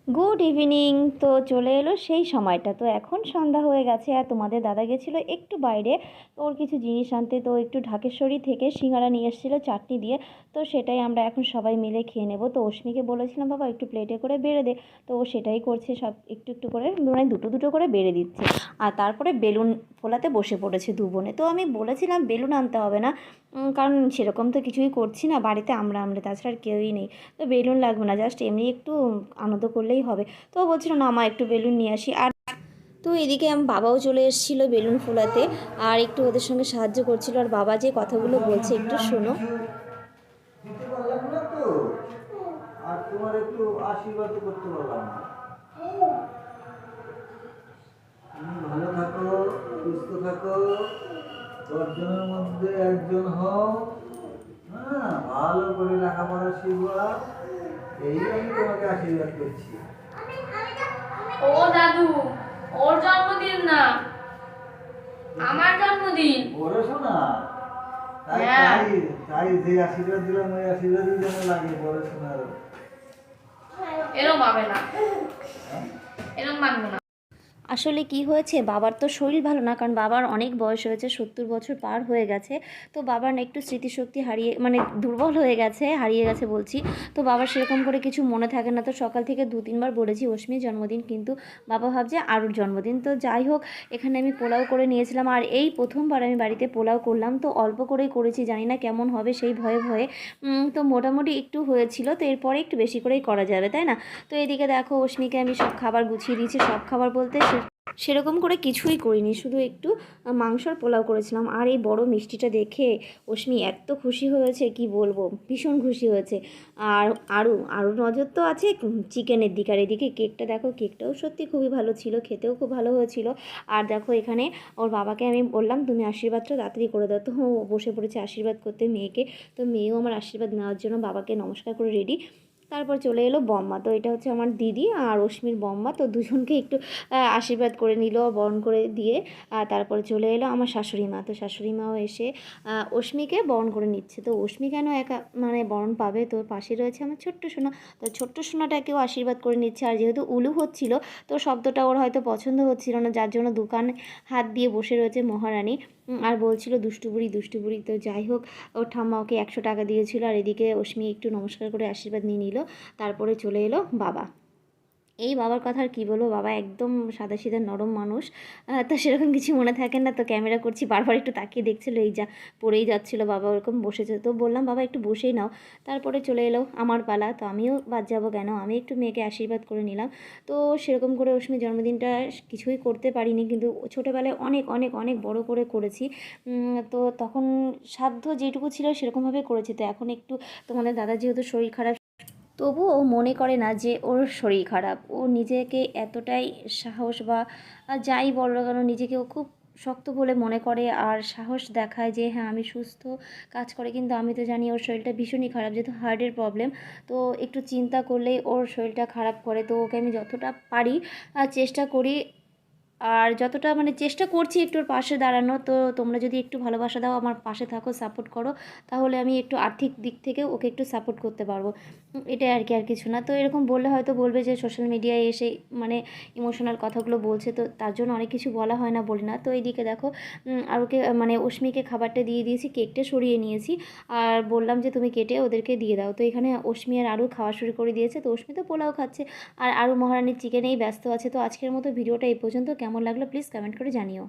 Good evening. তো চলে এলো সেই সময়টা, তো এখন সন্ধ্যা হয়ে গেছে আর তোমাদের দাদা গেছিলো একটু বাইরে, তো ওর কিছু জিনিস আনতে, তো একটু ঢাকেশ্বরী থেকে সিঙ্গারা নিয়ে এসেছিলো চাটনি দিয়ে। তো সেটাই আমরা এখন সবাই মিলে খেয়ে নেবো। তো অশ্মিকে বলেছিলাম বাবা একটু প্লেটে করে বেড়ে দে, তো ও সেটাই করছে, সব একটু একটু করে মানে দুটো দুটো করে বেড়ে দিচ্ছে। আর তারপরে বেলুন ফোলাতে বসে পড়েছে দু বোনে। তো আমি বলেছিলাম বেলুন আনতে হবে না, কারণ সেরকম তো কিছুই করছি না বাড়িতে, আমরা তাছাড়া আর কেউই নেই, তো বেলুন লাগবে না, জাস্ট এমনি একটু আনন্দ করলেই হবে। তো বলছিল না মা একটু বেলুন নিয়ে আসি। আর তো এদিকে আমার বাবাও চলে এসেছিলো বেলুন ফোলাতে, আর একটু ওদের সঙ্গে সাহায্য করছিল। আর বাবা যে কথাগুলো বলছে একটু শোনো। দিতে পারলাম না তো, আর তোমার একটু আশীর্বাদ করতে পারলাম না। তুমি ভালো থাকো, সুস্থ থাকো, দশজনের মধ্যে একজন হও, হ্যাঁ, ভালো করে লেখাপড়া শিখবা, এই আমি তোমাকে আশীর্বাদ করছি। ও দাদু, ওর জন্মদিন না, আমার জন্মদিন। বড় শোনা, তাই হ্যাঁ। তাই তাই যে আশীর্বাদ দিলাম ওই আশীর্বাদই যেন লাগে বড় শোনার। এরম হবে না, এরম মানবো না। আসলে কি হয়েছে, বাবার তো শরীর ভালো না, কারণ বাবার অনেক বয়স হয়েছে, 70 বছর পার হয়ে গেছে। তো বাবার না একটু স্মৃতিশক্তি হারিয়ে মানে দুর্বল হয়ে গেছে, হারিয়ে গেছে বলছি। তো বাবার সেরকম করে কিছু মনে থাকে না। তো সকাল থেকে 2-3 বার বলেছি অশ্মির জন্মদিন, কিন্তু বাবা ভাবছে আরুর জন্মদিন। তো যাই হোক, এখানে আমি পোলাও করে নিয়েছিলাম, আর এই প্রথমবার আমি বাড়িতে পোলাও করলাম। তো অল্প করেই করেছি, জানি না কেমন হবে সেই ভয়ে ভয়ে। তো মোটামুটি একটু হয়েছিল, তো এরপরে একটু বেশি করেই করা যাবে, তাই না? তো এদিকে দেখো অশ্মিকে আমি সব খাবার গুছিয়ে দিয়েছি, সব খাবার বলতে সেরকম করে কিছুই করিনি, শুধু একটু মাংসর পোলাও করেছিলাম। আর এই বড় মিষ্টিটা দেখে অশ্মি এত খুশি হয়েছে কি বলবো, ভীষণ খুশি হয়েছে। আর আরও নজর তো আছে চিকেনের দিকে। আর এদিকে কেকটা দেখো, কেকটাও সত্যি খুবই ভালো ছিল, খেতেও খুব ভালো হয়েছিল। আর দেখো এখানে ওর বাবাকে আমি বললাম তুমি আশীর্বাদটা তাড়াতাড়ি করে দাও, তো ও বসে পড়েছে আশীর্বাদ করতে মেয়েকে। তো মেয়েও আমার আশীর্বাদ নেওয়ার জন্য বাবাকে নমস্কার করে রেডি। তারপর চলে এলো বম্মা, তো এটা হচ্ছে আমার দিদি আর অশ্মির বম্মা। তো দুজনকে একটু আশীর্বাদ করে নিল, বরণ করে দিয়ে। তারপরে চলে এলো আমার শাশুড়ি মা। তো শাশুড়ি মাও এসে অশ্মিকে বরণ করে নিচ্ছে। তো অশ্মি কেন একা মানে বরণ পাবে, তো পাশে রয়েছে আমার ছোট্ট সোনা। তো ছোট্ট সোনাটাকেও আশীর্বাদ করে নিচ্ছে। আর যেহেতু উলু হচ্ছিল, তো শব্দটা ওর হয়তো পছন্দ হচ্ছিল না, যার জন্য দোকান হাত দিয়ে বসে রয়েছে মহারানী। আর বলছিল দুষ্টু বুড়ি দুষ্টু বুড়ি। তো যাই হোক, ওর ঠাম্মা ওকে 100 টাকা দিয়েছিল। আর এদিকে অশ্মি একটু নমস্কার করে আশীর্বাদ নিয়ে নিল। তারপরে চলে এলো বাবা। এই বাবার কথা আর কী বলবো, বাবা একদম সাদাসিধা নরম মানুষ। তো সেরকম কিছু মনে থাকে না। তো ক্যামেরা করছি, বারবার একটু তাকিয়ে দেখছিলো, এই যা পড়েই যাচ্ছিলো, বাবা ওরকম বসেছে। তো বললাম বাবা একটু বসেই নাও। তারপরে চলে এলো আমার পালা, তো আমিও বাদ যাবো কেন, আমি একটু মেয়েকে আশীর্বাদ করে নিলাম। তো সেরকম করে অশ্মির জন্মদিনটা কিছুই করতে পারিনি, কিন্তু ছোটোবেলায় অনেক অনেক অনেক বড় করে করেছি। তো তখন সাধ্য যেটুকু ছিল সেরকমভাবে করেছি। তো এখন একটু তোমাদের দাদা যেহেতু শরীর খারাপ, তবুও ও মনে করে না যে ওর শরীর খারাপ। ও নিজেকে এতটাই সাহস বা যাই বলো না কেন, নিজেকে ও খুব শক্ত বলে মনে করে আর সাহস দেখায় যে হ্যাঁ আমি সুস্থ, কাজ করে। কিন্তু আমি তো জানি ওর শরীরটা ভীষণই খারাপ, যেহেতু হার্টের প্রবলেম। তো একটু চিন্তা করলেই ওর শরীরটা খারাপ করে। তো ওকে আমি যতটা পারি চেষ্টা করি, আর যতটা মানে চেষ্টা করছি একটু ওর পাশে দাঁড়ানো। তো তোমরা যদি একটু ভালোবাসা দাও, আমার পাশে থাকো, সাপোর্ট করো, তাহলে আমি একটু আর্থিক দিক থেকে ওকে একটু সাপোর্ট করতে পারবো। এটাই আর কি, আর কিছু না। তো এরকম বললে হয়তো বলবে যে সোশ্যাল মিডিয়ায় এসে মানে ইমোশনাল কথাগুলো বলছে, তো তার জন্য অনেক কিছু বলা হয় না, বলি না। তো এইদিকে দেখো আর ওকে মানে অশ্মিকে খাবারটা দিয়ে দিয়েছি, কেকটা সরিয়ে নিয়েছি, আর বললাম যে তুমি কেটে ওদেরকে দিয়ে দাও। তো এখানে অশ্মি আর আরও খাওয়া শুরু করে দিয়েছে। তো অশ্মি তো পোলাও খাচ্ছে, আর আরও মহারানীর চিকেনেই ব্যস্ত আছে। তো আজকের মতো ভিডিওটা এই পর্যন্ত। কেমন লাগলো প্লিজ কমেন্ট করে জানিও।